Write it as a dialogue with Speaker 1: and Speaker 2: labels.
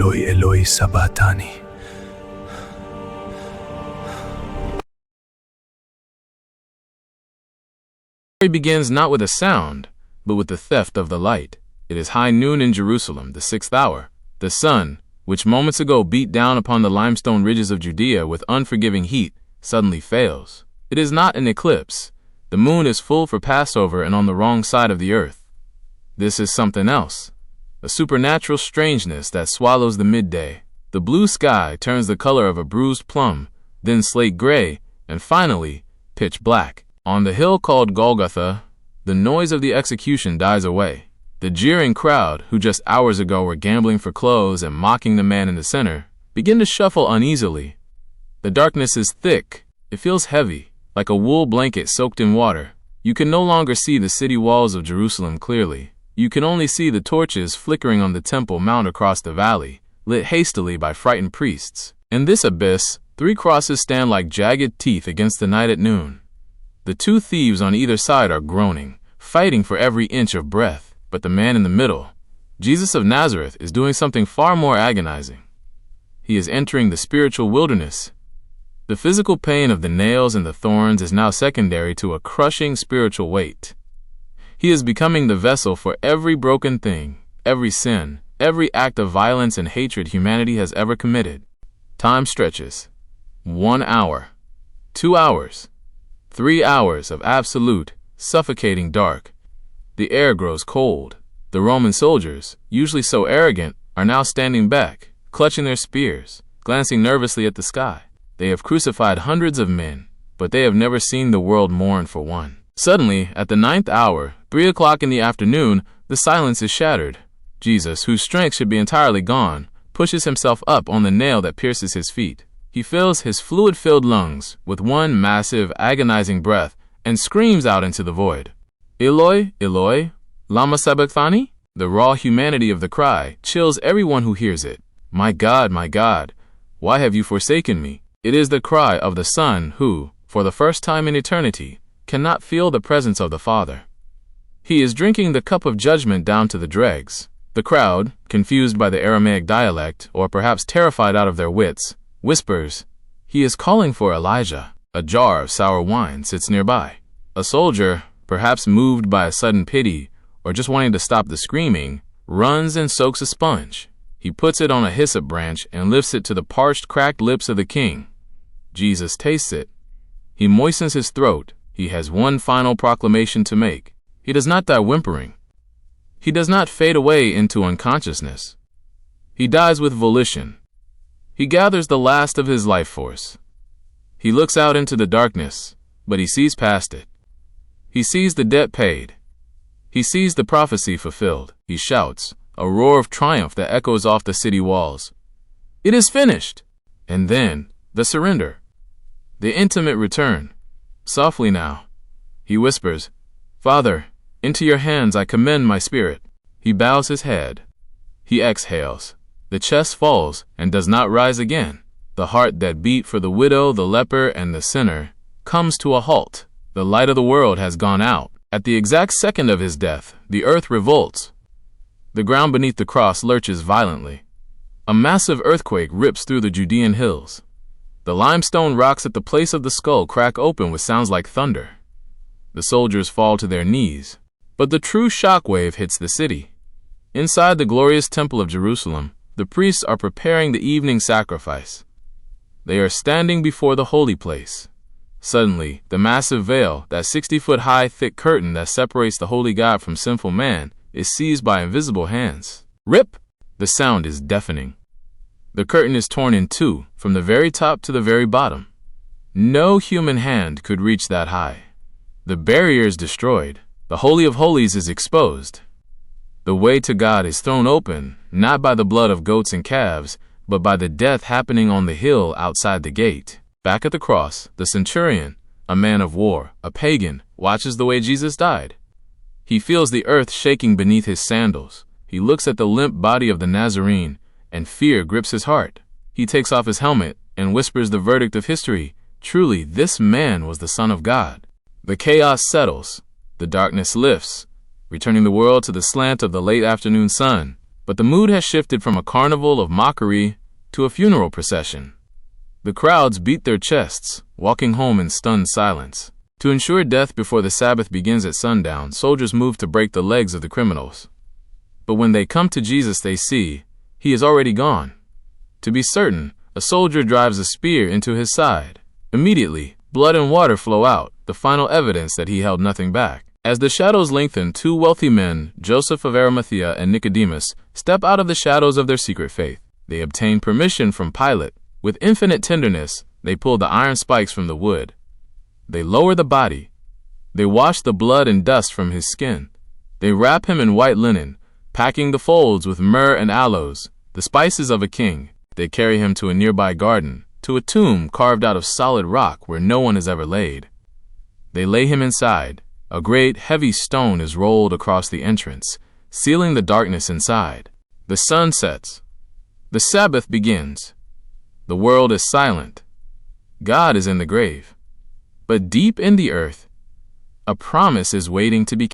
Speaker 1: Eloi, Eloi, sabachthani.
Speaker 2: The story begins not with a sound, but with the theft of the light. It is high noon in Jerusalem, the 6th hour. The sun, which moments ago beat down upon the limestone ridges of Judea with unforgiving heat, suddenly fails. It is not an eclipse. The moon is full for Passover and on the wrong side of the earth. This is something else, a supernatural strangeness that swallows the midday. The blue sky turns the color of a bruised plum, then slate gray, and finally, pitch black. On the hill called Golgotha, the noise of the execution dies away. The jeering crowd, who just hours ago were gambling for clothes and mocking the man in the center, begin to shuffle uneasily. The darkness is thick. It feels heavy, like a wool blanket soaked in water. You can no longer see the city walls of Jerusalem clearly. You can only see the torches flickering on the Temple Mount across the valley, lit hastily by frightened priests. In this abyss, 3 crosses stand like jagged teeth against the night at noon. The 2 thieves on either side are groaning, fighting for every inch of breath. But the man in the middle, Jesus of Nazareth, is doing something far more agonizing. He is entering the spiritual wilderness. The physical pain of the nails and the thorns is now secondary to a crushing spiritual weight. He is becoming the vessel for every broken thing, every sin, every act of violence and hatred humanity has ever committed. Time stretches. 1 hour, 2 hours, 3 hours of absolute, suffocating dark. The air grows cold. The Roman soldiers, usually so arrogant, are now standing back, clutching their spears, glancing nervously at the sky. They have crucified hundreds of men, but they have never seen the world mourn for one. Suddenly, at the 9th hour, 3 o'clock in the afternoon, the silence is shattered. Jesus, whose strength should be entirely gone, pushes himself up on the nail that pierces his feet. He fills his fluid-filled lungs with one massive, agonizing breath and screams out into the void. Eloi, Eloi, lama sabachthani? The raw humanity of the cry chills everyone who hears it. My God, why have you forsaken me? It is the cry of the Son who, for the first time in eternity, cannot feel the presence of the Father. He is drinking the cup of judgment down to the dregs. The crowd, confused by the Aramaic dialect, or perhaps terrified out of their wits, whispers, "He is calling for Elijah." A jar of sour wine sits nearby. A soldier, perhaps moved by a sudden pity or just wanting to stop the screaming, runs and soaks a sponge. He puts it on a hyssop branch and lifts it to the parched, cracked lips of the king. Jesus tastes it. He moistens his throat. He has one final proclamation to make. He does not die whimpering. He does not fade away into unconsciousness. He dies with volition. He gathers the last of his life force. He looks out into the darkness, but he sees past it. He sees the debt paid. He sees the prophecy fulfilled. He shouts, a roar of triumph that echoes off the city walls. It is finished! And then, the surrender. The intimate return. Softly now, he whispers, Father, into your hands I commend my spirit. He bows his head. He exhales. The chest falls and does not rise again. The heart that beat for the widow, the leper, and the sinner comes to a halt. The light of the world has gone out. At the exact second of his death, the earth revolts. The ground beneath the cross lurches violently. A massive earthquake rips through the Judean hills. The limestone rocks at the place of the skull crack open with sounds like thunder. The soldiers fall to their knees. But the true shockwave hits the city. Inside the glorious temple of Jerusalem, the priests are preparing the evening sacrifice. They are standing before the holy place. Suddenly, the massive veil, that 60-foot-high thick curtain that separates the holy God from sinful man, is seized by invisible hands. Rip! The sound is deafening. The curtain is torn in two, from the very top to the very bottom. No human hand could reach that high. The barrier is destroyed. The Holy of Holies is exposed. The way to God is thrown open, not by the blood of goats and calves, but by the death happening on the hill outside the gate. Back at the cross, the centurion, a man of war, a pagan, watches the way Jesus died. He feels the earth shaking beneath his sandals. He looks at the limp body of the Nazarene, and fear grips his heart. He takes off his helmet and whispers the verdict of history. Truly, this man was the Son of God. The chaos settles. The darkness lifts, returning the world to the slant of the late afternoon sun. But the mood has shifted from a carnival of mockery to a funeral procession. The crowds beat their chests, walking home in stunned silence. To ensure death before the Sabbath begins at sundown, soldiers move to break the legs of the criminals. But when they come to Jesus, they see he is already gone. To be certain, a soldier drives a spear into his side. Immediately, blood and water flow out, the final evidence that he held nothing back. As the shadows lengthen, two wealthy men, Joseph of Arimathea and Nicodemus, step out of the shadows of their secret faith. They obtain permission from Pilate. With infinite tenderness, they pull the iron spikes from the wood. They lower the body. They wash the blood and dust from his skin. They wrap him in white linen, packing the folds with myrrh and aloes, the spices of a king. They carry him to a nearby garden, to a tomb carved out of solid rock where no one has ever laid. They lay him inside. A great, heavy stone is rolled across the entrance, sealing the darkness inside. The sun sets. The Sabbath begins. The world is silent. God is in the grave. But deep in the earth, a promise is waiting to be